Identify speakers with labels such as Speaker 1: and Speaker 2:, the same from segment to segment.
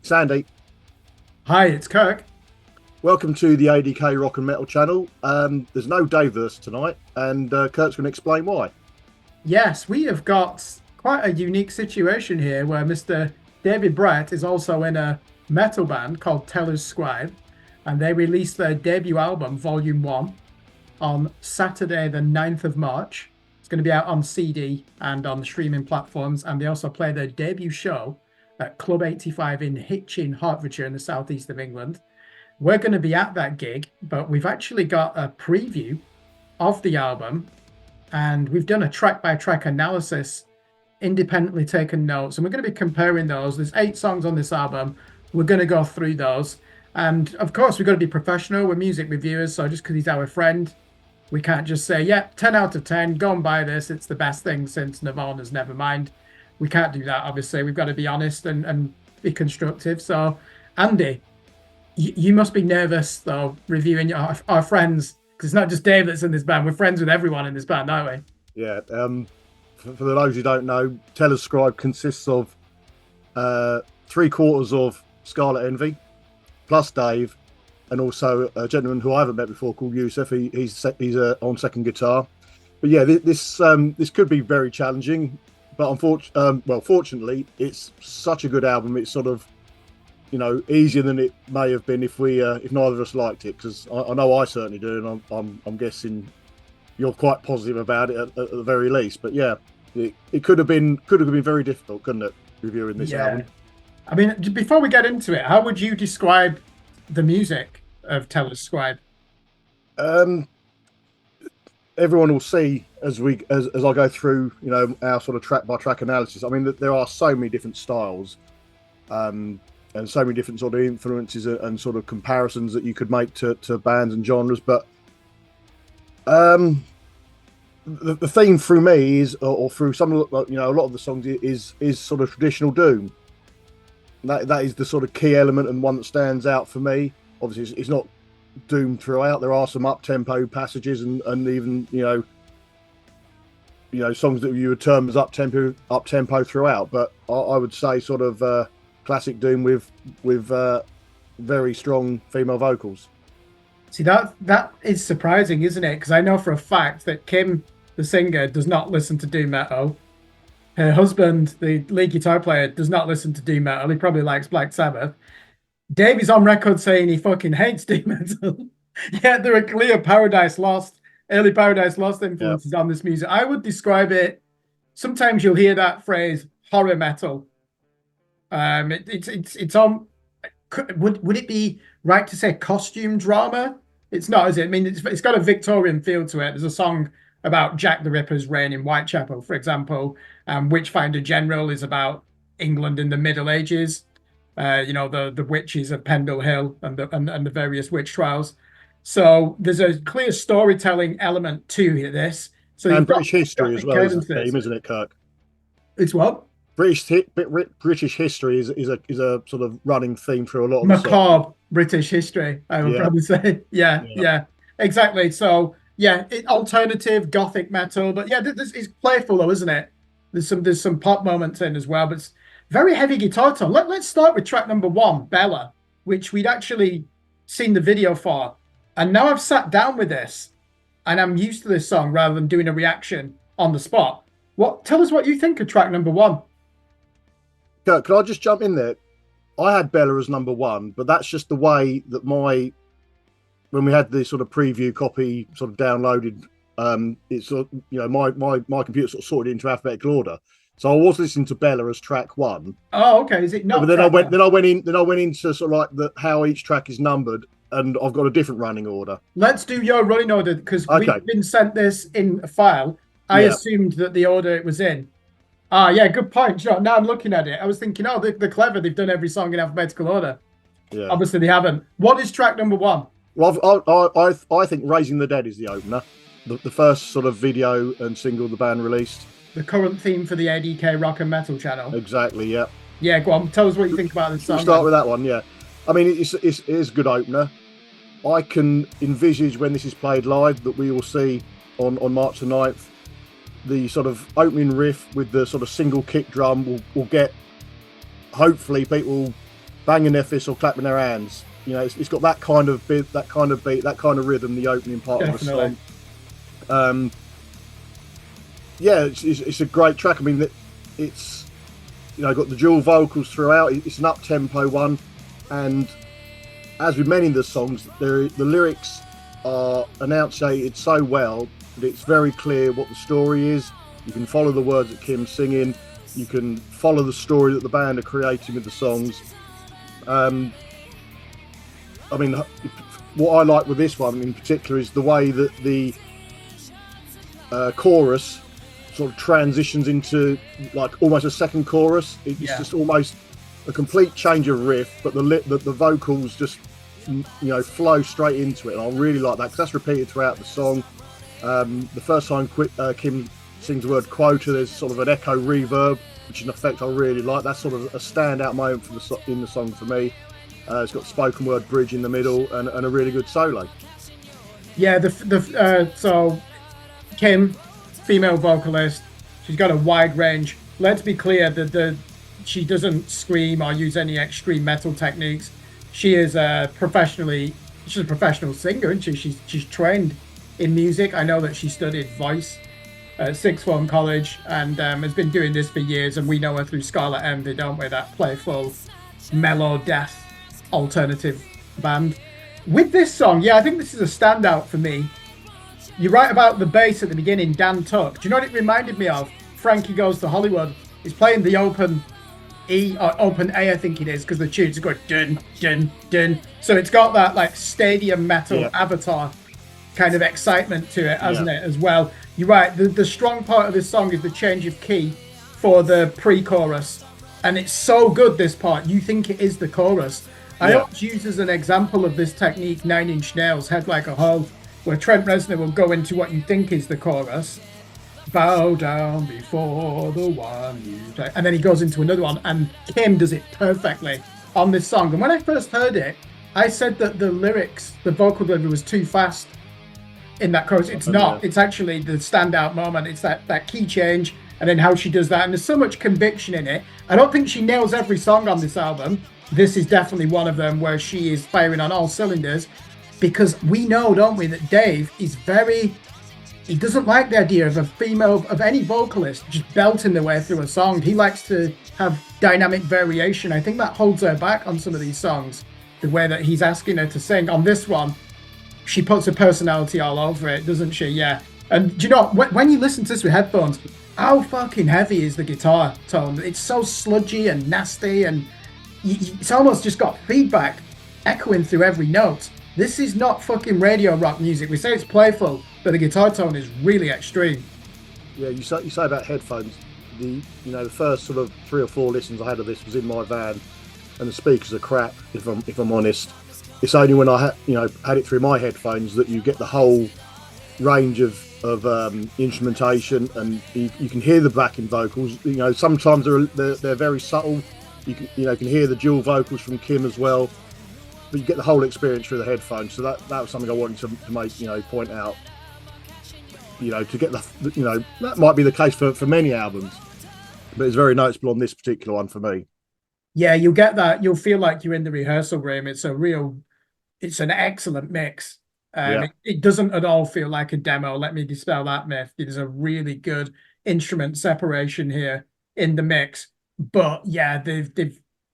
Speaker 1: Sandy,
Speaker 2: Hi, it's Kirk.
Speaker 1: welcome to the ADK Rock and Metal channel. There's no Dave with us tonight, and Kurt's going to explain why.
Speaker 2: Yes, we have got quite a unique situation here where Mr. David Brett is also in a metal band called Scribe, and they released their debut album, Volume 1, on Saturday, the 9th of March. It's going to be out on CD and on the streaming platforms, and they also play their debut show at Club 85 in Hitchin, Hertfordshire, in the southeast of England. We're going to be at that gig, but we've actually got a preview of the album, and we've done a track-by-track analysis, independently taken notes, and we're going to be comparing those. There's 8 songs on this album. We're going to go through those, and of course, we've got to be professional. We're music reviewers, so just because he's our friend, we can't just say, yeah, 10 out of 10, go and buy this. It's the best thing since Nirvana's Nevermind. We can't do that, obviously. We've got to be honest and be constructive. So, Andy, you must be nervous, though, reviewing our friends, because it's not just Dave that's in this band. We're friends with everyone in this band, aren't
Speaker 1: we? Yeah. For those who don't know, Scribe consists of 3/4 of Scarlet Envy, plus Dave, and also a gentleman who I haven't met before called Yusuf. He's on second guitar. But yeah, this could be very challenging. But fortunately, it's such a good album. It's sort of, easier than it may have been if neither of us liked it. Because I know I certainly do, and I'm guessing you're quite positive about it at the very least. But yeah, it could have been very difficult, couldn't it, reviewing this album?
Speaker 2: I mean, before we get into it, how would you describe the music of Scribe?
Speaker 1: Everyone will see as I go through, our sort of track by track analysis. I mean, there are so many different styles, and so many different sort of influences and sort of comparisons that you could make to bands and genres. But the theme through me is, or through some, a lot of the songs is sort of traditional doom. That is the sort of key element and one that stands out for me. Obviously, it's not doom throughout. There are some up-tempo passages and even songs that you would term as up-tempo throughout. But I would say sort of classic doom with very strong female vocals.
Speaker 2: See, that is surprising, isn't it? Because I know for a fact that Kim, the singer, does not listen to doom metal. Her husband, the lead guitar player, does not listen to doom metal. He probably likes Black Sabbath. Dave is on record saying he fucking hates doom metal. Yeah, there are clear early Paradise Lost influences on this music. I would describe it, sometimes you'll hear that phrase, horror metal. It's on, would it be right to say costume drama? It's not, is it? I mean, it's got a Victorian feel to it. There's a song about Jack the Ripper's reign in Whitechapel, for example. Witchfinder General is about England in the Middle Ages. The witches of Pendle Hill and the various witch trials. So there's a clear storytelling element to this. So
Speaker 1: and British history as well is the theme, isn't it, Kirk?
Speaker 2: It's what?
Speaker 1: British history is a sort of running theme through a lot of
Speaker 2: macabre British history, I would probably say. Yeah, exactly. So alternative gothic metal, but this is playful though, isn't it? There's some pop moments in as well, but it's very heavy guitar tone. Let's start with track number 1, Bella, which we'd actually seen the video for. And now I've sat down with this and I'm used to this song rather than doing a reaction on the spot. Tell us what you think of track number 1.
Speaker 1: Kurt, could I just jump in there? I had Bella as number 1, but that's just the way that when we had the sort of preview copy sort of downloaded, it's my computer sort of sorted it into alphabetical order. So I was listening to Bella as track 1.
Speaker 2: Oh, okay. Is it not?
Speaker 1: But then I went into sort of like how each track is numbered, and I've got a different running order.
Speaker 2: Let's do your running order because we've been sent this in a file. I assumed that the order it was in. Good point. Now I'm looking at it. I was thinking, they're clever. They've done every song in alphabetical order. Yeah. Obviously, they haven't. What is track number 1?
Speaker 1: Well, I think Raising the Dead is the opener. The first sort of video and single the band released.
Speaker 2: The current theme for the A.D.K. Rock and Metal channel.
Speaker 1: Exactly, yeah.
Speaker 2: Yeah, go on. Tell us what you think about this song.
Speaker 1: We'll start with that one, yeah. I mean, it is a good opener. I can envisage when this is played live that we will see on March the 9th, the sort of opening riff with the sort of single kick drum will get, hopefully people banging their fists or clapping their hands. You know, it's got that kind of beat, that kind of rhythm. The opening part
Speaker 2: Definitely.
Speaker 1: of the song. Yeah, it's a great track. I mean, it's got the dual vocals throughout. It's an up tempo one, and as with many of the songs, the lyrics are enunciated so well that it's very clear what the story is. You can follow the words that Kim's singing. You can follow the story that the band are creating with the songs. I mean, what I like with this one in particular is the way that the chorus sort of transitions into like almost a second chorus. It's just almost a complete change of riff, but the vocals just flow straight into it. And I really like that because that's repeated throughout the song. The first time Kim sings the word quota, there's sort of an echo reverb, which in effect I really like. That's sort of a standout moment in the song for me. It's got spoken word bridge in the middle and a really good solo.
Speaker 2: Yeah, so Kim, female vocalist, she's got a wide range. Let's be clear that she doesn't scream or use any extreme metal techniques. She's a professional singer, isn't she? She's trained in music. I know that she studied voice at Sixth Form College and has been doing this for years. And we know her through Scarlet Envy, don't we? That playful, mellow death alternative band. With this song, I think this is a standout for me. You're right about the bass at the beginning, Dan Tuck. Do you know what it reminded me of? Frankie Goes to Hollywood. He's playing the open E or open A, I think it is, because the tunes go dun dun dun. So it's got that like stadium metal Avatar kind of excitement to it, hasn't it, as well? You're right. The strong part of this song is the change of key for the pre-chorus, and it's so good. This part, you think it is the chorus. I always use as an example of this technique Nine Inch Nails' Head Like a Hole, where Trent Reznor will go into what you think is the chorus, bow down before the one you take, and then he goes into another one, and Kim does it perfectly on this song. And when I first heard it, I said that the lyrics, the vocal delivery was too fast in that chorus. It's not. It's actually the standout moment. It's that key change, and then how she does that, and there's so much conviction in it. I don't think she nails every song on this album. This is definitely one of them where she is firing on all cylinders, because we know, don't we, that Dave is he doesn't like the idea of a female, of any vocalist just belting their way through a song. He likes to have dynamic variation. I think that holds her back on some of these songs, the way that he's asking her to sing. On this one, she puts her personality all over it, doesn't she? Yeah. And do you know, when you listen to this with headphones, how fucking heavy is the guitar tone? It's so sludgy and nasty, and it's almost just got feedback echoing through every note. This is not fucking radio rock music. We say it's playful, but the guitar tone is really extreme.
Speaker 1: Yeah, you say about headphones. The first sort of 3 or 4 listens I had of this was in my van, and the speakers are crap. If I'm honest, it's only when I had it through my headphones that you get the whole range of instrumentation, and you can hear the backing vocals. Sometimes they're very subtle. You can hear the dual vocals from Kim as well, but you get the whole experience through the headphones. So that was something I wanted to make point out. To get that might be the case for many albums, but it's very noticeable on this particular one for me.
Speaker 2: Yeah, you'll get that. You'll feel like you're in the rehearsal room. It's an excellent mix. It doesn't at all feel like a demo. Let me dispel that myth. There's a really good instrument separation here in the mix. But yeah,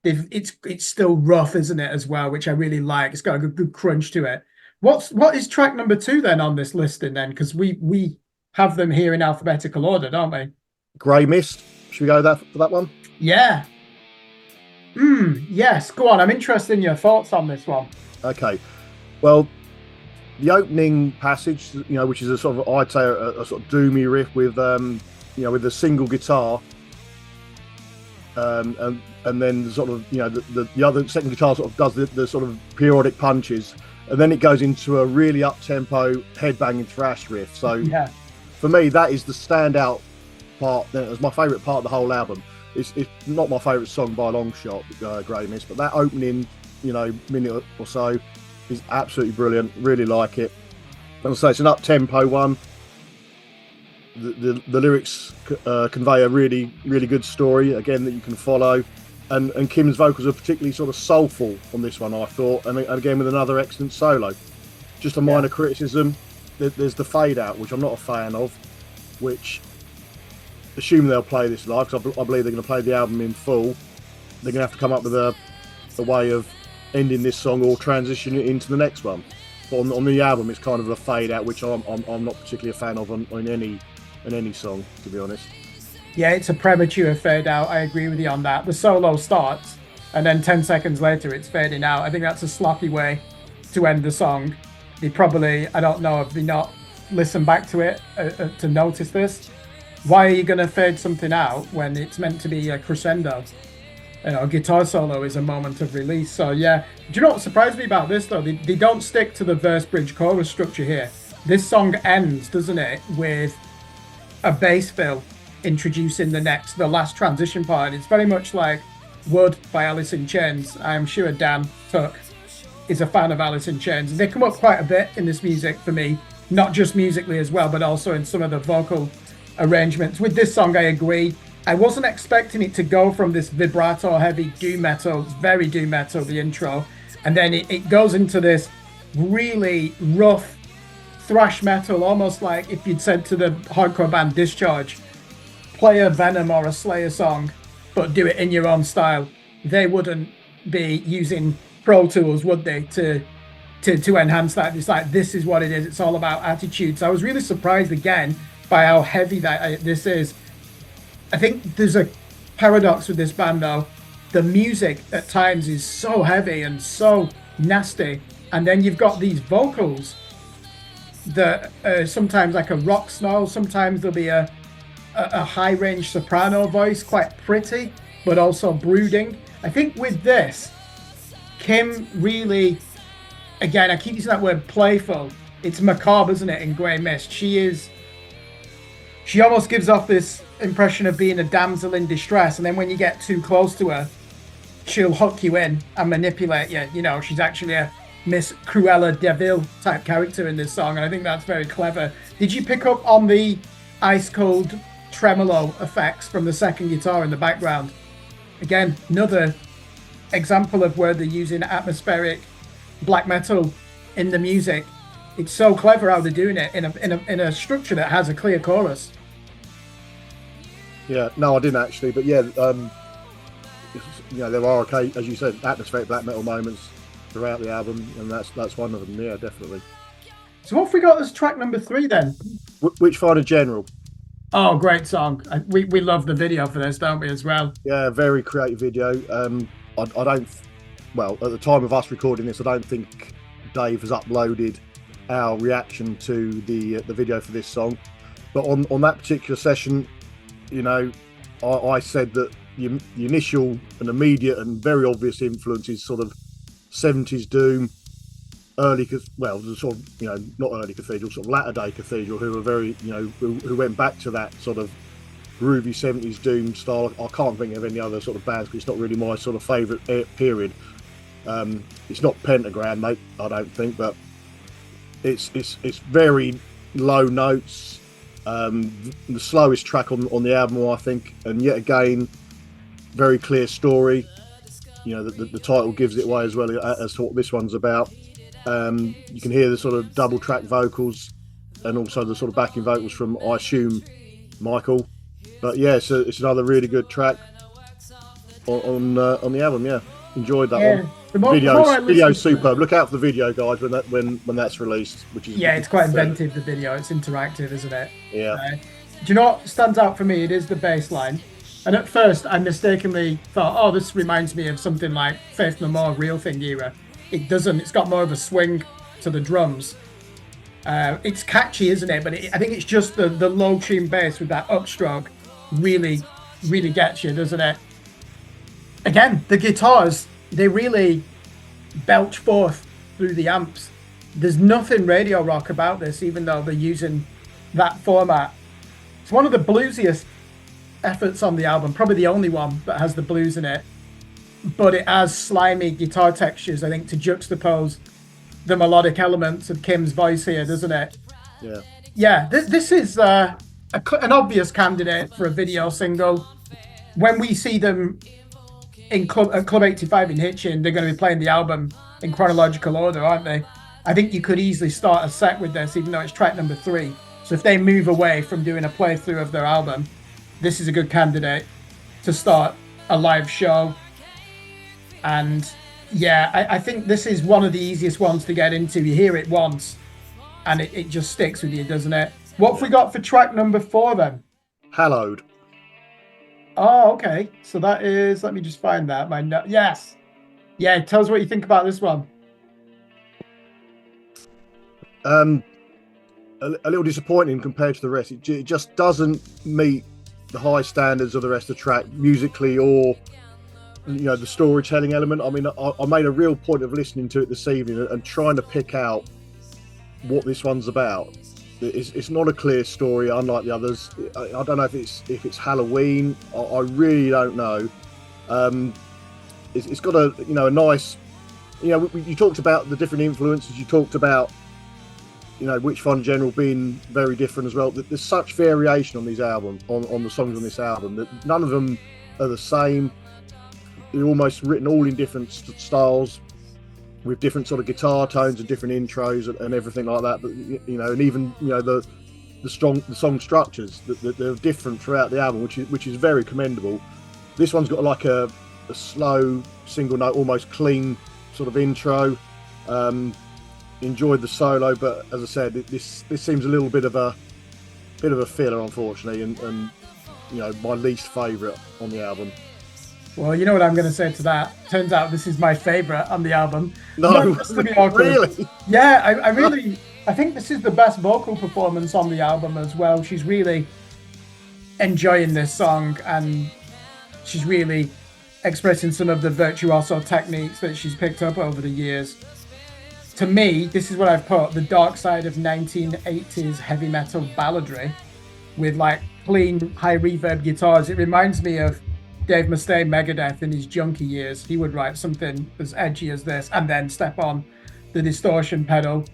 Speaker 2: it's still rough, isn't it, as well, which I really like. It's got a good crunch to it. What is track number 2 then on this listing then? Because we have them here in alphabetical order, don't we?
Speaker 1: Grey Mist. Should we go for that one?
Speaker 2: Yeah. Yes. Go on. I'm interested in your thoughts on this one.
Speaker 1: Okay. Well, the opening passage, which is a sort of, I'd say, a sort of doomy riff with with a single guitar. And then sort of the other second guitar sort of does the sort of periodic punches, and then it goes into a really up tempo headbanging thrash riff. So for me, that is the standout part. It's my favourite part of the whole album. It's not my favourite song by a long shot, Grey Mist, but that opening minute or so is absolutely brilliant. Really like it. And so it's an up tempo one. The lyrics convey a really, really good story, again, that you can follow. and Kim's vocals are particularly sort of soulful on this one, I thought, and again with another excellent solo. Just a minor criticism, there's the fade out, which I'm not a fan of, which, assume they'll play this live, because I believe they're going to play the album in full. They're going to have to come up with a way of ending this song or transition it into the next one. But on the album, it's kind of a fade out, which I'm not particularly a fan of in any song, to be honest.
Speaker 2: Yeah, it's a premature fade out. I agree with you on that. The solo starts, and then 10 seconds later, it's fading out. I think that's a sloppy way to end the song. They probably, I don't know, if they not listened back to it to notice this. Why are you going to fade something out when it's meant to be a crescendo? You know, a guitar solo is a moment of release. So yeah, do you know what surprised me about this though? They don't stick to the verse, bridge, chorus structure here. This song ends, doesn't it, with a bass fill introducing the last transition part. It's very much like Wood by Alice in Chains. I'm sure Dan Tuck is a fan of Alice in Chains. They come up quite a bit in this music for me, not just musically as well, but also in some of the vocal arrangements. With this song, I agree. I wasn't expecting it to go from this vibrato heavy doom metal, very doom metal, the intro, and then it goes into this really rough thrash metal, almost like if you'd said to the hardcore band Discharge, play a Venom or a Slayer song, but do it in your own style. They wouldn't be using Pro Tools, would they, to enhance that? It's like, this is what it is. It's all about attitude. So I was really surprised again by how heavy this is. I think there's a paradox with this band though. The music at times is so heavy and so nasty, and then you've got these vocals that sometimes like a rock snarl, sometimes there'll be a high range soprano voice, quite pretty but also brooding. I think with this, Kim really, again, I keep using that word playful, it's macabre, isn't it, in Grey Mist. She almost gives off this impression of being a damsel in distress, and then when you get too close to her, she'll hook you in and manipulate you. You know, she's actually a Miss Cruella de Vil type character in this song, and I think that's very clever. Did you pick up on the ice cold tremolo effects from the second guitar in the background? Again, another example of where they're using atmospheric black metal in the music. It's so clever how they're doing it in a structure that has a clear chorus.
Speaker 1: Yeah, no, I didn't actually, but yeah, you know, there are, as you said, atmospheric black metal moments throughout the album, and that's one of them. Yeah, definitely.
Speaker 2: So what have we got as track number 3 then?
Speaker 1: Witchfinder General.
Speaker 2: Oh, great song. We love the video for this, don't we, as well?
Speaker 1: Yeah, very creative video. I don't, well, at the time of us recording this, I don't think Dave has uploaded our reaction to the video for this song, but on that particular session, you know, I said that the initial and immediate and very obvious influence is sort of 70s doom, early, well, sort of, you know, not early Cathedral, sort of latter day Cathedral, who were very, you know, who went back to that sort of groovy 70s doom style. I can't think of any other sort of bands, because it's not really my sort of favourite period. It's not Pentagram, mate, I don't think, but it's very low notes. The slowest track on the album, I think, and yet again, very clear story. You know, the title gives it away as well as to what this one's about. You can hear the sort of double track vocals and also the sort of backing vocals from, I assume, Michael. But yeah, it's another really good track on the album. Yeah, enjoyed that one. Video's superb. Look out for the video, guys, when that's released. Which is,
Speaker 2: yeah, it's quite inventive. The video, it's interactive, isn't it?
Speaker 1: Yeah.
Speaker 2: Do you know what stands out for me? It is the bass line. And at first, I mistakenly thought, oh, this reminds me of something like Faith No More, Real Thing era. It doesn't. It's got more of a swing to the drums. It's catchy, isn't it? But I think it's just the low tune bass with that upstroke really gets you, doesn't it? Again, the guitars, they really belch forth through the amps. There's nothing radio rock about this, even though they're using that format. It's one of the bluesiest efforts on the album, probably the only one that has the blues in it, but it has slimy guitar textures, I think, to juxtapose the melodic elements of Kim's voice here, doesn't it? Yeah, this is an obvious candidate for a video single. When we see them at Club 85 in Hitchin, they're going to be playing the album in chronological order, aren't they? I think you could easily start a set with this, even though it's track number 3. So if they move away from doing a playthrough of their album, this is a good candidate to start a live show. And yeah, I think this is one of the easiest ones to get into. You hear it once and it just sticks with you, doesn't it? What have we got for track number 4 then?
Speaker 1: Hallowed.
Speaker 2: Oh, okay. So that is, let me just find that. Yes. Yeah, tell us what you think about this one.
Speaker 1: A little disappointing compared to the rest. It just doesn't meet the high standards of the rest of the track, musically or the storytelling element. I mean, I made a real point of listening to it this evening and trying to pick out what this one's about. It's not a clear story, unlike the others. I don't know if it's Halloween. I really don't know. It's got a nice. You talked about the different influences. You talked about Witchfinder in general being very different as well. There's such variation on these albums, on the songs on this album, that none of them are the same. They're almost written all in different styles, with different sort of guitar tones and different intros and everything like that. But and even the song structures that they're different throughout the album, which is very commendable. This one's got like a slow single note, almost clean sort of intro. Enjoyed the solo, but as I said, this seems a little bit of a filler, unfortunately, and my least favourite on the album.
Speaker 2: Well, you know what I'm going to say to that. Turns out this is my favourite on the album.
Speaker 1: No, really?
Speaker 2: Yeah, I think this is the best vocal performance on the album as well. She's really enjoying this song, and she's really expressing some of the virtuoso techniques that she's picked up over the years. To me, this is what I've put, the dark side of 1980s heavy metal balladry with like clean, high reverb guitars. It reminds me of Dave Mustaine, Megadeth, in his junkie years. He would write something as edgy as this and then step on the distortion pedal.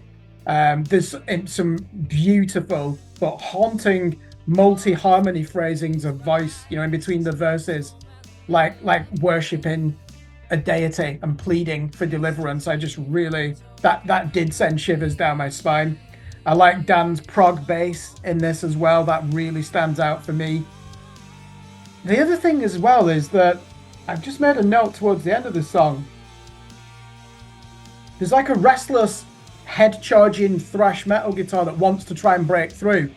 Speaker 2: There's some beautiful but haunting multi-harmony phrasings of voice, in between the verses, like worshipping a deity and pleading for deliverance. I just really, that did send shivers down my spine. I like Dan's prog bass in this as well. That really stands out for me. The other thing as well is that I've just made a note towards the end of the song. There's like a restless, head-charging thrash metal guitar that wants to try and break through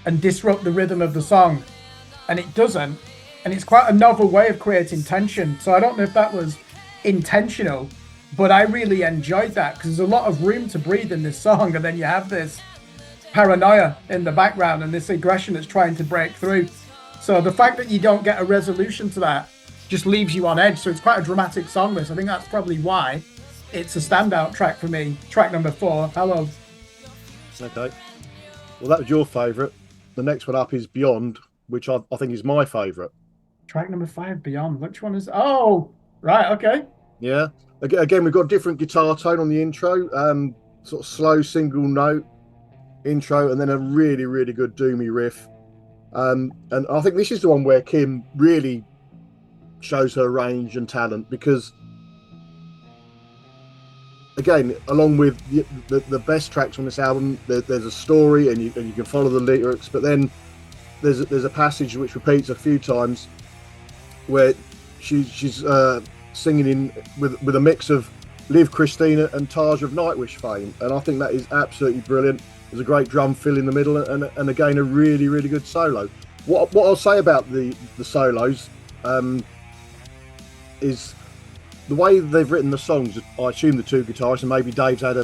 Speaker 2: and disrupt the rhythm of the song. And it doesn't. And it's quite a novel way of creating tension. So I don't know if that was intentional, but I really enjoyed that because there's a lot of room to breathe in this song. And then you have this paranoia in the background and this aggression that's trying to break through. So the fact that you don't get a resolution to that just leaves you on edge. So it's quite a dramatic song, this. I think that's probably why it's a standout track for me. Track number 4, Hello.
Speaker 1: Okay. Well, that was your favourite. The next one up is Beyond, which I think is my favourite.
Speaker 2: Track number 5, Beyond. Which one is... Oh, right, okay.
Speaker 1: Yeah. Again, we've got a different guitar tone on the intro. Sort of slow single note intro, and then a really, really good doomy riff. And I think this is the one where Kim really shows her range and talent, because again, along with the best tracks on this album, there's a story and you can follow the lyrics, but then there's a passage which repeats a few times where she's singing in with a mix of Liv Christina and Taj of Nightwish fame, and I think that is absolutely brilliant. There's a great drum fill in the middle, and again a really, really good solo. What I'll say about the solos is the way they've written the songs. I assume the two guitarists, and maybe Dave's had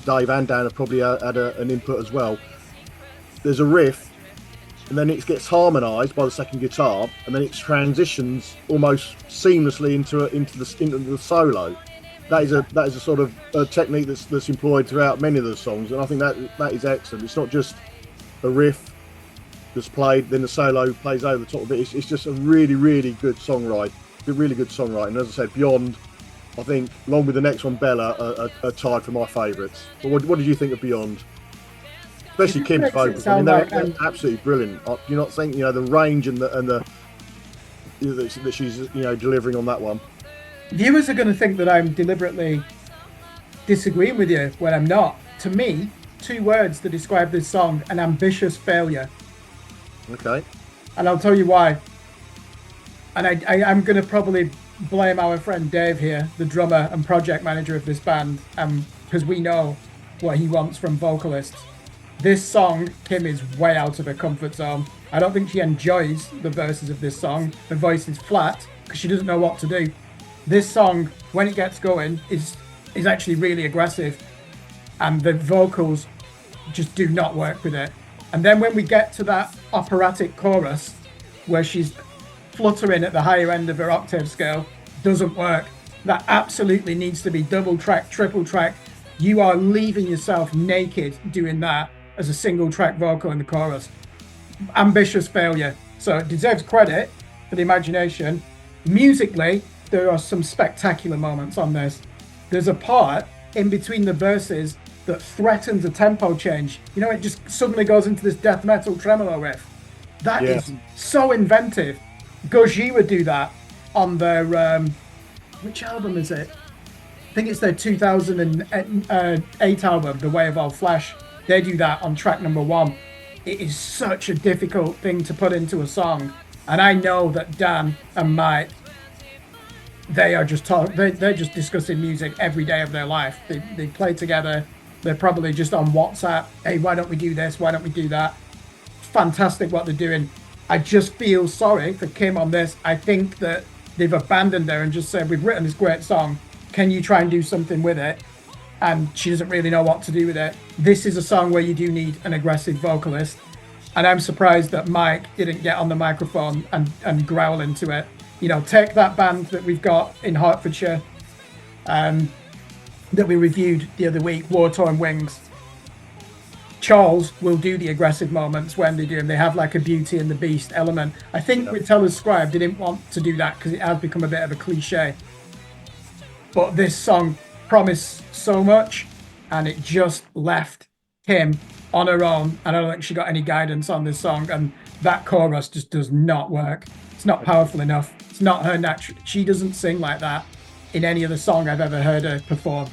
Speaker 1: Dave and Dan have probably had an input as well. There's a riff, and then it gets harmonised by the second guitar, and then it transitions almost seamlessly into the solo. That is a sort of a technique that's employed throughout many of the songs, and I think that is excellent. It's not just a riff that's played, then the solo plays over the top of it. It's just a really, really good songwriting. Really good songwriting. And as I said, Beyond, I think, along with the next one, Bella, are tied for my favourites. But what did you think of Beyond? Especially Kim's vocals. I mean, they're absolutely brilliant. Do you not think the range and the that she's delivering on that one.
Speaker 2: Viewers are going to think that I'm deliberately disagreeing with you when I'm not. To me, 2 words to describe this song: an ambitious failure.
Speaker 1: Okay.
Speaker 2: And I'll tell you why. And I'm going to probably blame our friend Dave here, the drummer and project manager of this band, because we know what he wants from vocalists. This song, Kim is way out of her comfort zone. I don't think she enjoys the verses of this song. Her voice is flat because she doesn't know what to do. This song, when it gets going, is actually really aggressive, and the vocals just do not work with it. And then when we get to that operatic chorus where she's fluttering at the higher end of her octave scale, doesn't work. That absolutely needs to be double track, triple track. You are leaving yourself naked doing that as a single track vocal in the chorus. Ambitious failure. So it deserves credit for the imagination. Musically, there are some spectacular moments on this. There's a part in between the verses that threatens a tempo change. It just suddenly goes into this death metal tremolo riff. That is so inventive. Gojira would do that on their which album is it? I think it's their 2008 album, The Way of All Flesh. They do that on track number 1. It is such a difficult thing to put into a song, and I know that Dan and Mike, they're just discussing music every day of their life. They play together. They're probably just on WhatsApp. Hey, why don't we do this? Why don't we do that? Fantastic what they're doing. I just feel sorry for Kim on this. I think that they've abandoned her and just said, we've written this great song. Can you try and do something with it? And she doesn't really know what to do with it. This is a song where you do need an aggressive vocalist. And I'm surprised that Mike didn't get on the microphone and growl into it. Take that band that we've got in Hertfordshire that we reviewed the other week, War Torn Wings. Charles will do the aggressive moments when they do them. They have like a Beauty and the Beast element. I think with Teller's Scribe, they didn't want to do that because it has become a bit of a cliche. But this song promised so much, and it just left Kim on her own. And I don't think she got any guidance on this song. And that chorus just does not work. It's not powerful enough. It's not her natural. She doesn't sing like that in any other song I've ever heard her perform.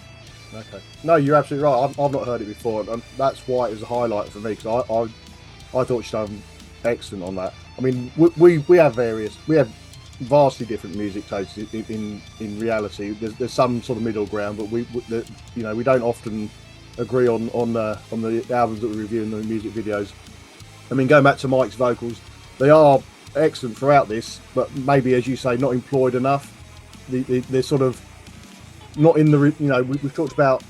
Speaker 1: Okay. No, you're absolutely right. I've not heard it before, and that's why it was a highlight for me, because I thought she'd done excellent on that. I mean, we have vastly different music tastes in reality. There's some sort of middle ground, but we don't often agree on the albums that we review and the music videos. I mean, going back to Mike's vocals, they are excellent throughout this, but maybe, as you say, not employed enough. They're sort of not in the, we've talked about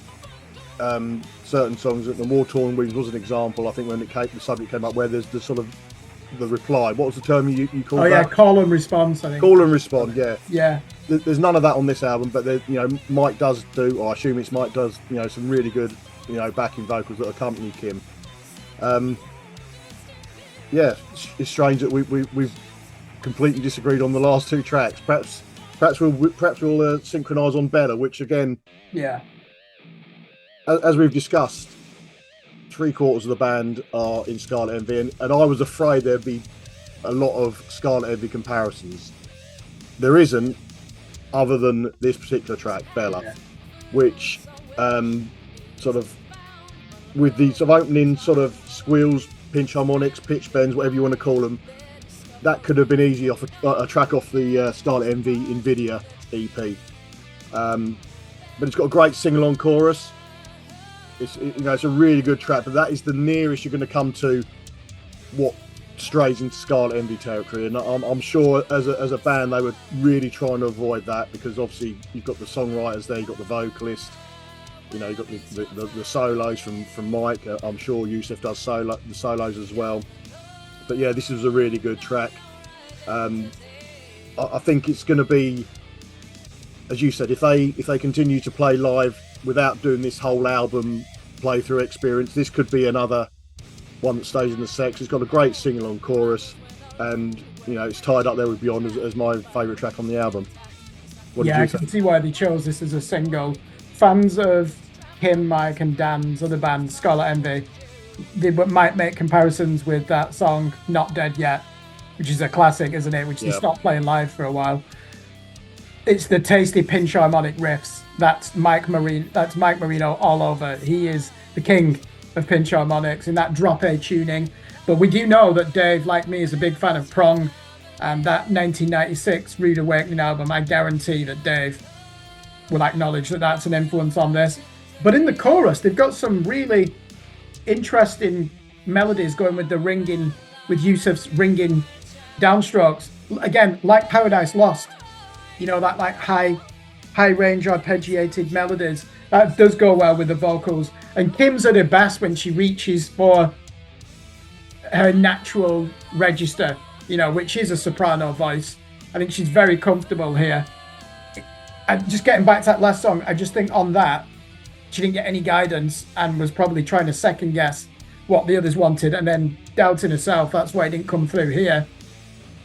Speaker 1: certain songs. The War Torn Wings was an example. I think when the subject came up, where there's the sort of the reply. What was the term you called that? Oh yeah,
Speaker 2: call and response. I think.
Speaker 1: Call and respond. Yeah.
Speaker 2: Yeah.
Speaker 1: There's none of that on this album, but Mike does do, or I assume it's Mike does, some really good, backing vocals that accompany Kim. Yeah, it's strange that we've completely disagreed on the last 2 tracks. Perhaps we'll synchronise on better, which again, as we've discussed, 3/4 of the band are in Scarlet Envy, and I was afraid there'd be a lot of Scarlet Envy comparisons. There isn't, other than this particular track, Bella, which sort of, with the sort of opening sort of squeals, pinch harmonics, pitch bends, whatever you want to call them, that could have been easy off a track off the Scarlet Envy Nvidia EP. But it's got a great sing-along chorus. It's a really good track, but that is the nearest you're going to come to what strays into Scarlet Envy territory. And I'm sure as a band they were really trying to avoid that, because obviously you've got the songwriters there, you've got the vocalist, you've got the solos from Mike. I'm sure Yusuf does the solos as well. But yeah, this is a really good track. I think it's going to be, as you said, if they continue to play live without doing this whole album playthrough experience, this could be another one that stays in the sex. It's got a great sing-along chorus, and it's tied up there with Beyond as my favourite track on the album.
Speaker 2: I can see why they chose this as a single. Fans of Kim, Mike and Dan's other band, Scarlet Envy, they might make comparisons with that song Not Dead Yet, which is a classic, isn't it? Which they
Speaker 1: Yeah.
Speaker 2: stopped playing live for a while. It's the tasty pinch harmonic riffs. That's Mike Marino all over. He is the king of pinch harmonics in that drop A tuning. But we do know that Dave, like me, is a big fan of Prong, and that 1996 Rude Awakening album. I guarantee that Dave will acknowledge that that's an influence on this. But in the chorus, they've got some really interesting melodies going with the ringing, with Yusuf's ringing downstrokes. Again, like Paradise Lost, you know, that like high range arpeggiated melodies. That does go well with the vocals. And Kim's at her best when she reaches for her natural register, you know, which is a soprano voice. I think she's very comfortable here. And just getting back to that last song, I just think on that, she didn't get any guidance and was probably trying to second guess what the others wanted and then doubting herself. That's why it didn't come through here.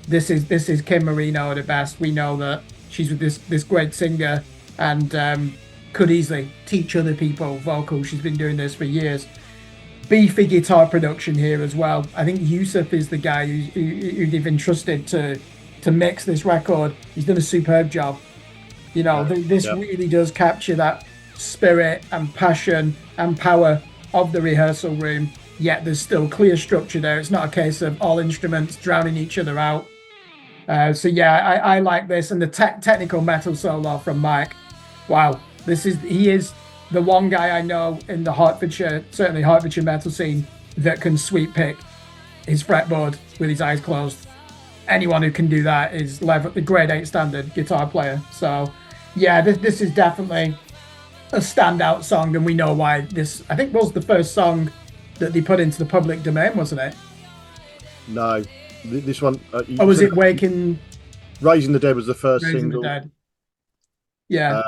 Speaker 2: This is Kim Marino at her best. We know that she's with this great singer and could easily teach other people vocals. She's been doing this for years. Beefy guitar production here as well. I think Yusuf is the guy who they've entrusted to mix this record. He's done a superb job. You know, this really does capture that spirit and passion and power of the rehearsal room, yet there's still clear structure there. It's not a case of all instruments drowning each other out. So yeah, I like this. And the technical metal solo from Mike. Wow, he is the one guy I know in the Hertfordshire metal scene that can sweep pick his fretboard with his eyes closed. Anyone who can do that is the grade 8 standard guitar player. So yeah, this is definitely a standout song, and we know why. This, I think, was the first song that they put into the public domain, wasn't it?
Speaker 1: No, this one.
Speaker 2: Or was it Waking?
Speaker 1: Raising the Dead was the first
Speaker 2: Raising
Speaker 1: single.
Speaker 2: the Dead. Yeah.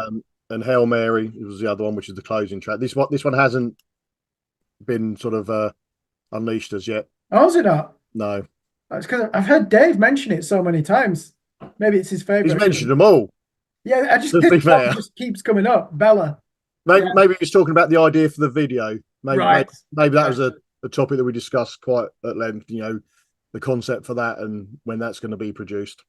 Speaker 1: And Hail Mary was the other one, which is the closing track. This one hasn't been sort of unleashed as yet.
Speaker 2: Oh, is it not?
Speaker 1: No.
Speaker 2: It's because I've heard Dave mention it so many times. Maybe it's his favorite.
Speaker 1: He's mentioned them all.
Speaker 2: Yeah, I just this one just keeps coming up. Bella.
Speaker 1: Maybe he's talking about the idea for the video. Maybe that was a topic that we discussed quite at length. You know, the concept for that and when that's going to be produced.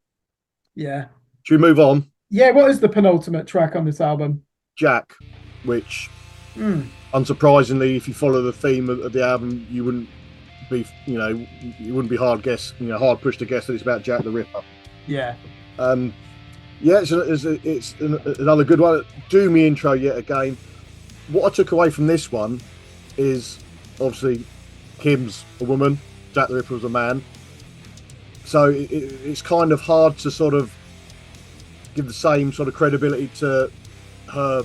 Speaker 2: Yeah.
Speaker 1: Should we move on?
Speaker 2: Yeah. What is the penultimate track on this album?
Speaker 1: Jack, which, unsurprisingly, if you follow the theme of the album, you wouldn't be hard pushed to guess that it's about Jack the Ripper.
Speaker 2: Yeah.
Speaker 1: Yeah, it's another good one. Doomy intro yet again. What I took away from this one is obviously Kim's a woman, Jack the Ripper was a man. So it's kind of hard to sort of give the same sort of credibility to her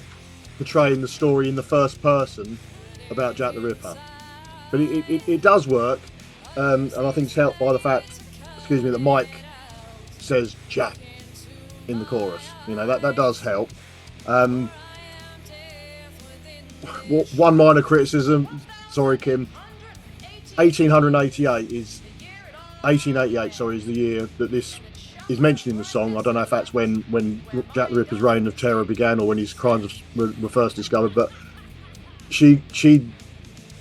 Speaker 1: portraying the story in the first person about Jack the Ripper. But it does work, and I think it's helped by the fact, that Mike says Jack in the chorus. You know, that does help. One minor criticism, sorry Kim, 1888 is the year that this is mentioned in the song. I don't know if that's when Jack the Ripper's reign of terror began or when his crimes were first discovered, but she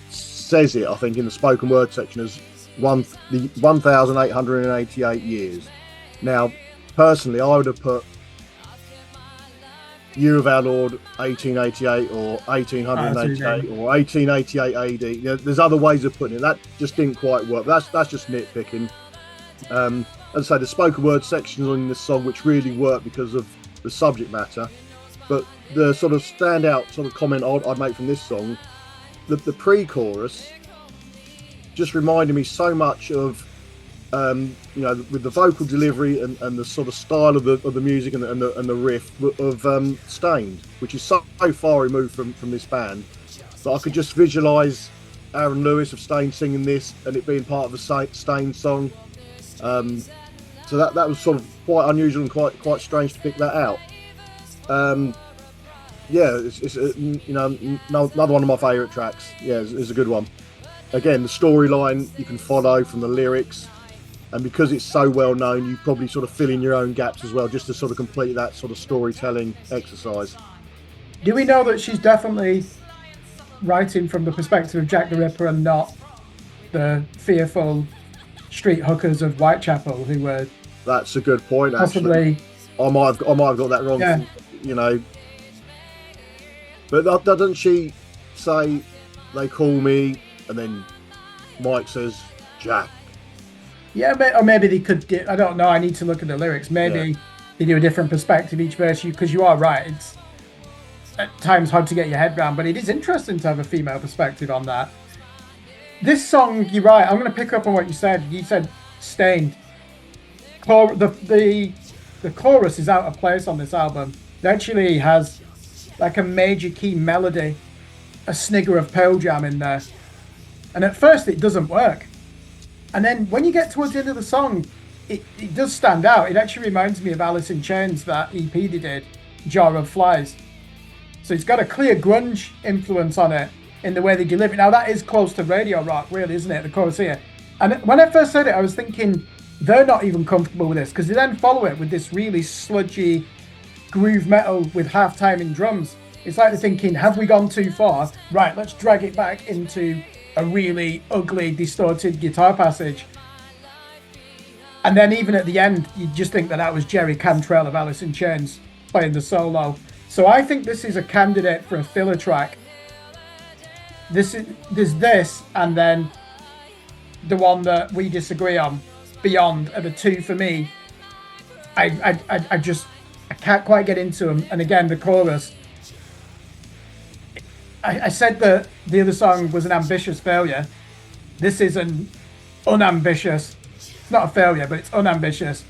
Speaker 1: says it, I think, in the spoken word section as the 1888 years. Now, personally, I would have put Year of Our Lord 1888 or 1888 or 1888 AD. You know, there's other ways of putting it. That just didn't quite work. That's just nitpicking. As I say, the spoken word sections on this song which really work because of the subject matter. But the sort of standout sort of comment I'd make from this song, the pre-chorus just reminded me so much of with the vocal delivery and the sort of style of the music and the riff of Stained, which is so far removed from this band, that I could just visualise Aaron Lewis of Stained singing this and it being part of a Stained song. So that was sort of quite unusual and quite strange to pick that out. It's another one of my favourite tracks. Yeah, it's a good one. Again, the storyline you can follow from the lyrics. And because it's so well known, you probably sort of fill in your own gaps as well, just to sort of complete that sort of storytelling exercise.
Speaker 2: Do we know that she's definitely writing from the perspective of Jack the Ripper and not the fearful street hookers of Whitechapel who were
Speaker 1: That's a good point. Actually,
Speaker 2: possibly.
Speaker 1: I might have got that wrong.
Speaker 2: Yeah.
Speaker 1: You know, but doesn't she say they call me, and then Mike says Jack?
Speaker 2: Yeah, or maybe they could get. I don't know. I need to look at the lyrics. Maybe they do a different perspective each verse. Because you are right. It's at times hard to get your head around, but it is interesting to have a female perspective on that. This song, you're right. I'm going to pick up on what you said. You said "Stained." The chorus is out of place on this album. It actually has like a major key melody, a snigger of Pearl Jam in there, and at first it doesn't work. And then when you get towards the end of the song, it does stand out. It actually reminds me of Alice in Chains, that EP they did, Jar of Flies. So it's got a clear grunge influence on it in the way they deliver it. Now that is close to radio rock, really, isn't it? The chorus here. And when I first heard it, I was thinking they're not even comfortable with this, because they then follow it with this really sludgy groove metal with halftime in drums. It's like they're thinking, have we gone too far? Right, let's drag it back into a really ugly, distorted guitar passage. And then even at the end, you just think that was Jerry Cantrell of Alice in Chains playing the solo. So I think this is a candidate for a filler track. There's this, and then the one that we disagree on, Beyond, are the two for me. I can't quite get into them. And again, the chorus. I said that the other song was an ambitious failure. This is an unambitious. It's not a failure, but it's unambitious.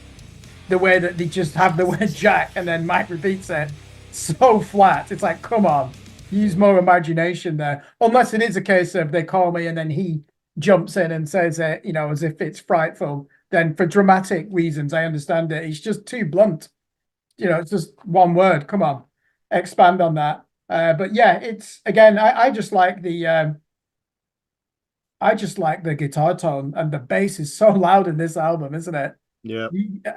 Speaker 2: The way that they just have the word Jack and then Mike repeats it so flat. It's like, come on, use more imagination there. Unless it is a case of they call me and then he jumps in and says it, as if it's frightful. Then for dramatic reasons, I understand it. It's just too blunt. It's just one word. Come on, expand on that. But yeah, it's again. I just like the guitar tone, and the bass is so loud in this album, isn't it?
Speaker 1: Yeah.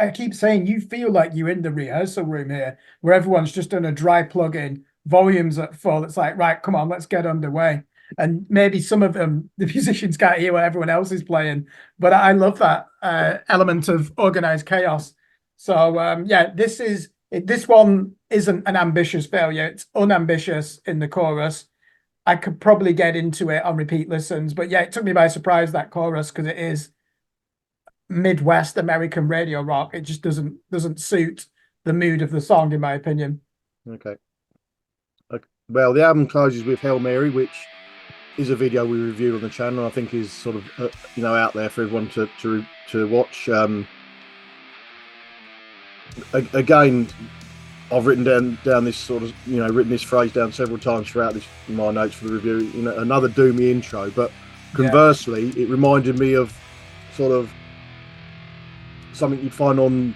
Speaker 2: I keep saying you feel like you're in the rehearsal room here, where everyone's just done a dry plug-in, volumes at full. It's like, right, come on, let's get underway. And maybe some of them, the musicians can't hear what everyone else is playing, but I love that element of organized chaos. So yeah, this one isn't an ambitious failure. It's unambitious in the chorus. I could probably get into it on repeat listens, but yeah, it took me by surprise, that chorus, because it is Midwest American radio rock. It just doesn't suit the mood of the song, in my opinion.
Speaker 1: Okay. Well, the album closes with Hail Mary, which is a video we reviewed on the channel. I think is sort of out there for everyone to watch. Again, I've written down this sort of written this phrase down several times throughout my notes for the review. Another doomy intro, but conversely, it reminded me of sort of something you'd find on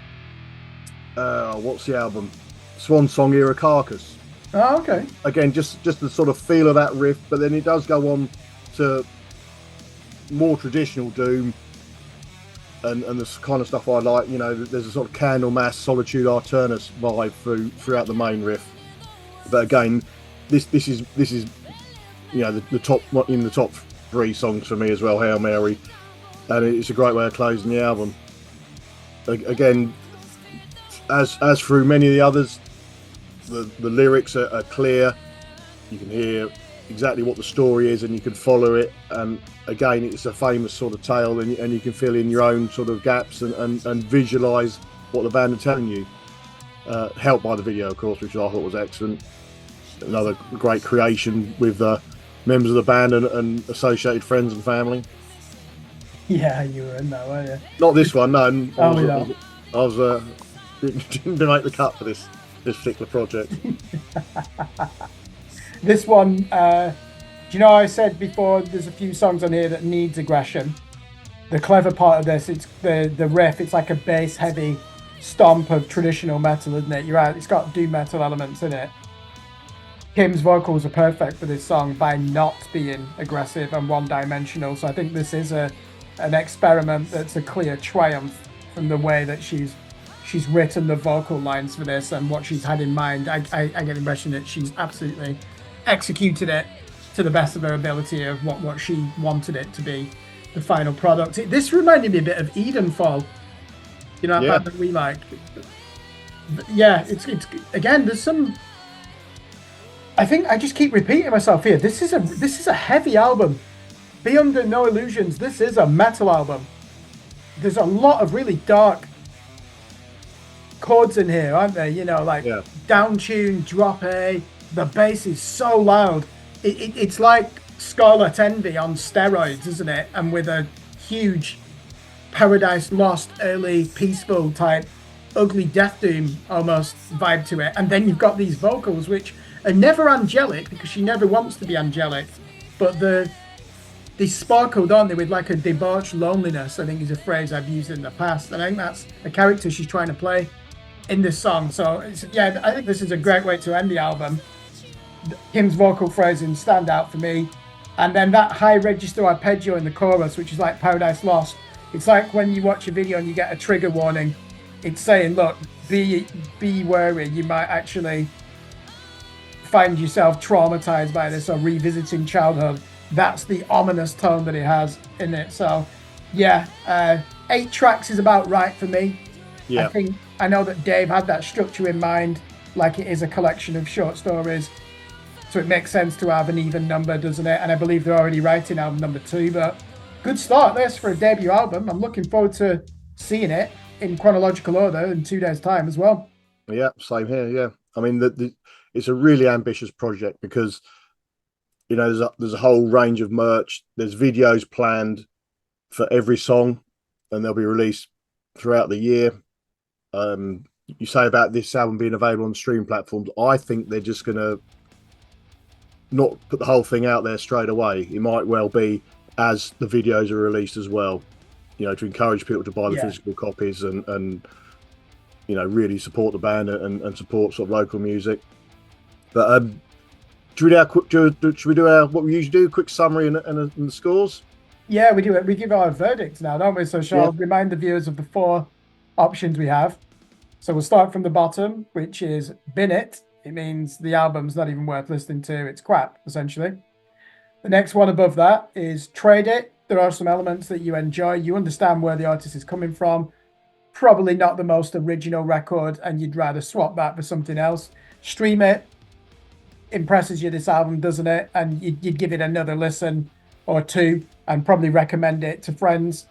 Speaker 1: what's the album? Swan Song era Carcass.
Speaker 2: Oh, okay.
Speaker 1: Again, just the sort of feel of that riff, but then it does go on to more traditional doom and the kind of stuff I like. There's a sort of Candlemass, Solitude Arturnus vibe throughout the main riff. But again, this is the top in the top 3 songs for me as well. Hail Mary, and it's a great way of closing the album. Again, as through many of the others, the lyrics are clear. You can hear exactly what the story is, and you can follow it. And again, it's a famous sort of tale, and you can fill in your own sort of gaps and visualize what the band are telling you. Helped by the video, of course, which I thought was excellent. Another great creation with members of the band and associated friends and family.
Speaker 2: Yeah, you were in that, weren't you?
Speaker 1: Not this one, no. I was didn't make the cut for this particular project.
Speaker 2: This one, do you know, I said before, there's a few songs on here that needs aggression. The clever part of this, it's the riff. It's like a bass heavy stomp of traditional metal, isn't it? You're right, it's got doom metal elements in it. Kim's vocals are perfect for this song by not being aggressive and one-dimensional. So I think this is an experiment that's a clear triumph from the way that she's written the vocal lines for this and what she's had in mind. I get the impression that she's absolutely executed it to the best of her ability of what she wanted it to be. the final product. This reminded me a bit of Edenfall, you know, that
Speaker 1: Yeah,
Speaker 2: band that we like. Yeah, it's again. There's some. I think I just keep repeating myself here. This is a heavy album. Be under no illusions. This is a metal album. There's a lot of really dark chords in here, aren't there? You know, like
Speaker 1: yeah,
Speaker 2: down tune, drop A. The bass is so loud. It's like Scarlet Envy on steroids, isn't it? And with a huge Paradise Lost, early peaceful type, ugly Death Doom almost vibe to it. And then you've got these vocals, which are never angelic because she never wants to be angelic, but they sparkle, don't they, with like a debauched loneliness. I think is a phrase I've used in the past, and I think that's a character she's trying to play in this song. So yeah, I think this is a great way to end the album. Kim's vocal phrasing stand out for me, and then that high register arpeggio in the chorus, which is like Paradise Lost. It's like when you watch a video and you get a trigger warning. It's saying, look, be wary. You might actually find yourself traumatized by this or revisiting childhood. That's the ominous tone that it has in it. So, yeah, 8 tracks is about right for me.
Speaker 1: yeah.
Speaker 2: I know that Dave had that structure in mind, like it is a collection of short stories. So it makes sense to have an even number, doesn't it? And I believe they're already writing album number 2. But good start this for a debut album. I'm looking forward to seeing it in chronological order in 2 days' time as well.
Speaker 1: Yeah, same here. Yeah, I mean, it's a really ambitious project because there's a whole range of merch. There's videos planned for every song, and they'll be released throughout the year. You say about this album being available on streaming platforms. I think they're just gonna not put the whole thing out there straight away. It might well be as the videos are released as well. To encourage people to buy the physical copies and really support the band and support sort of local music. But should we do what we usually do? Quick summary and the scores.
Speaker 2: Yeah, we do it. We give our verdicts now, don't we? So shall remind the viewers of the 4 options we have. So we'll start from the bottom, which is bin it. It means the album's not even worth listening to. It's crap, essentially. The next one above that is trade it. There are some elements that you enjoy. You understand where the artist is coming from. Probably not the most original record, and you'd rather swap that for something else. Stream it. Impresses you, this album, doesn't it? And you'd give it another listen or 2 and probably recommend it to friends.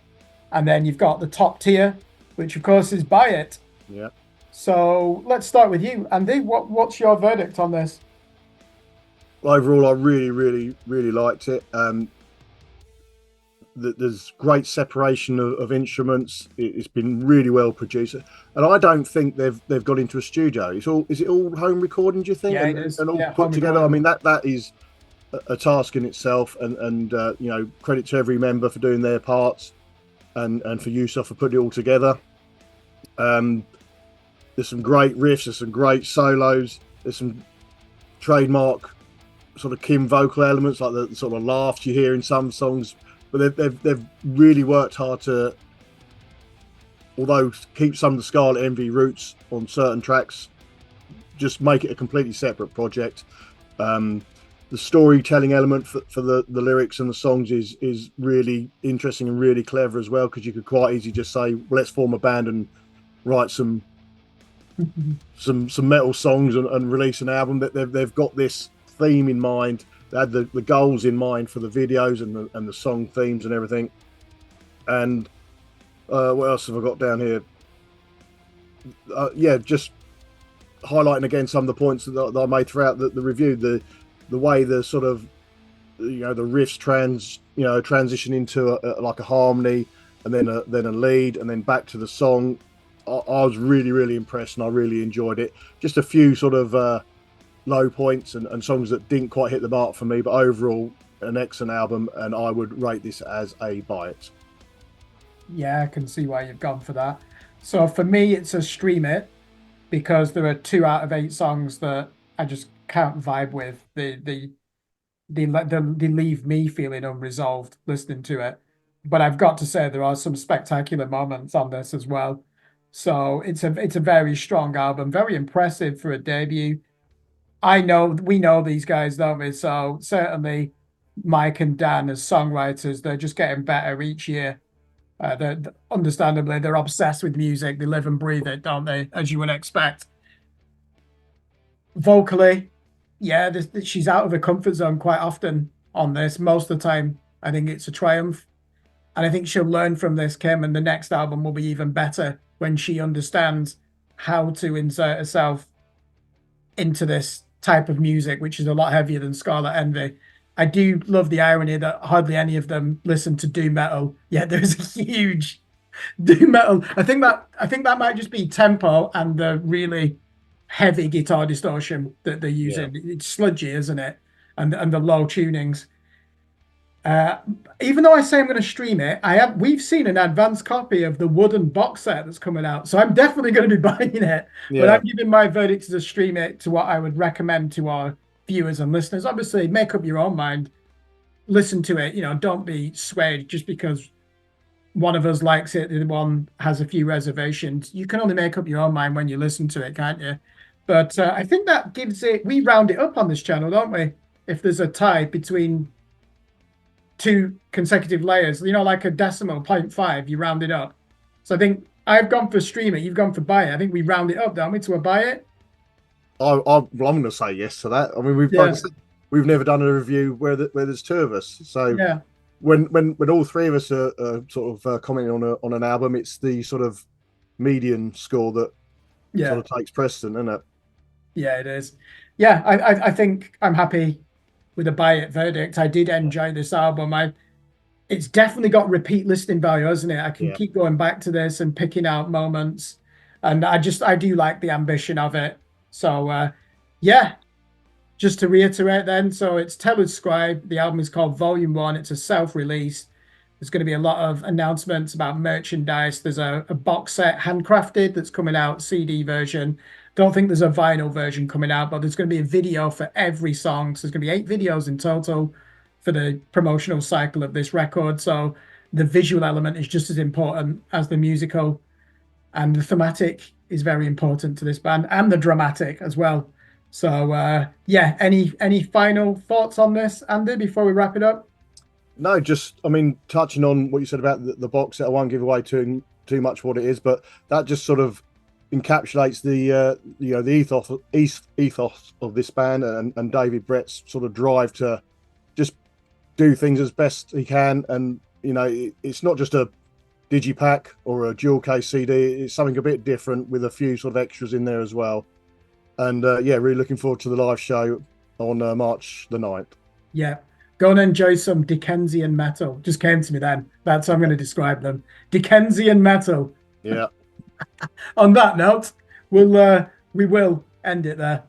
Speaker 2: And then you've got the top tier, which of course is buy it.
Speaker 1: Yeah.
Speaker 2: So let's start with you, Andy. What's your verdict on this?
Speaker 1: Overall, I really, really, really liked it. There's great separation of instruments. It's been really well produced, and I don't think they've got into a studio. Is it all home recording? Do you think?
Speaker 2: Yeah,
Speaker 1: and,
Speaker 2: it is.
Speaker 1: and all
Speaker 2: Yeah,
Speaker 1: put together.
Speaker 2: recording.
Speaker 1: I mean, that is a task in itself, and credit to every member for doing their parts, and for Yusuf for putting it all together. There's some great riffs. There's some great solos. There's some trademark sort of Kim vocal elements, like the sort of laughs you hear in some songs. But they've really worked hard to, although keep some of the Scarlet Envy roots on certain tracks, just make it a completely separate project. The storytelling element for the lyrics and the songs is really interesting and really clever as well, because you could quite easily just say, well, let's form a band and write some metal songs and release an album. That they've got this theme in mind. They had the goals in mind for the videos and the song themes and everything. And what else have I got down here? Just highlighting again some of the points that I made throughout the review. The way the sort of the riffs transition into like a harmony, and then a lead, and then back to the song. I was really, really impressed, and I really enjoyed it. Just a few sort of low points and songs that didn't quite hit the mark for me, but overall an excellent album, and I would rate this as a buy it.
Speaker 2: Yeah, I can see why you've gone for that. So for me, it's a stream it, because there are 2 out of 8 songs that I just can't vibe with. They leave me feeling unresolved listening to it. But I've got to say there are some spectacular moments on this as well. So it's a very strong album, very impressive for a debut. We know these guys, don't we? So certainly Mike and Dan as songwriters. They're just getting better each year. Understandably, they're obsessed with music. They live and breathe it, don't they? As you would expect. Vocally, yeah, she's out of her comfort zone quite often on this. Most of the time, I think it's a triumph. And I think she'll learn from this, Kim, and the next album will be even better when she understands how to insert herself into this type of music, which is a lot heavier than Scarlet Envy. I do love the irony that hardly any of them listen to doom metal, yet there's a huge doom metal. I think that might just be tempo and the really heavy guitar distortion that they're
Speaker 1: Yeah.
Speaker 2: using. It's sludgy, isn't it? And the low tunings. Uh, Even though I say I'm going to stream it, we've seen an advanced copy of the wooden box set that's coming out, so I'm definitely going to be buying it. But
Speaker 1: Yeah.
Speaker 2: I'm giving my verdict to stream it to what I would recommend to our viewers and listeners. Obviously, make up your own mind. Listen to it. Don't be swayed just because one of us likes it, the other one has a few reservations. You can only make up your own mind when you listen to it, can't you? But I think that gives it. We round it up on this channel, don't we? If there's a tie between two consecutive layers, like a decimal 0.5, you round it up. So I think I've gone for stream it, you've gone for buy it. I think we round it up, don't we, to a buy it?
Speaker 1: Well, I'm going to say yes to that. I mean, like I said, we've never done a review where there's two of us. So
Speaker 2: Yeah.
Speaker 1: when all three of us are sort of commenting on an album, it's the sort of median score that
Speaker 2: Yeah.
Speaker 1: sort of takes precedent, isn't it?
Speaker 2: Yeah, it is. Yeah, I think I'm happy with a buy it verdict. I did enjoy this album. It's definitely got repeat listening value, hasn't it? I can
Speaker 1: Yeah.
Speaker 2: keep going back to this and picking out moments, and I do like the ambition of it. So yeah, just to reiterate then, so it's Teller's Scribe. The album is called Volume 1. It's a self-release. There's going to be a lot of announcements about merchandise. There's a box set handcrafted that's coming out, CD version. Don't think there's a vinyl version coming out, but there's going to be a video for every song. So there's going to be 8 videos in total for the promotional cycle of this record. So the visual element is just as important as the musical, and the thematic is very important to this band, and the dramatic as well. So yeah, any final thoughts on this, Andy, before we wrap it up?
Speaker 1: No, just I mean, touching on what you said about the box set, I won't give away too much what it is, but that just sort of encapsulates the the ethos of this band and David Brett's sort of drive to just do things as best he can. And it's not just a digipack or a dual case CD. It's something a bit different with a few sort of extras in there as well. And yeah, really looking forward to the live show on March the 9th.
Speaker 2: Yeah, go and enjoy some Dickensian metal. Just came to me then. That's how I'm going to describe them. Dickensian metal.
Speaker 1: Yeah.
Speaker 2: On that note, we will end it there.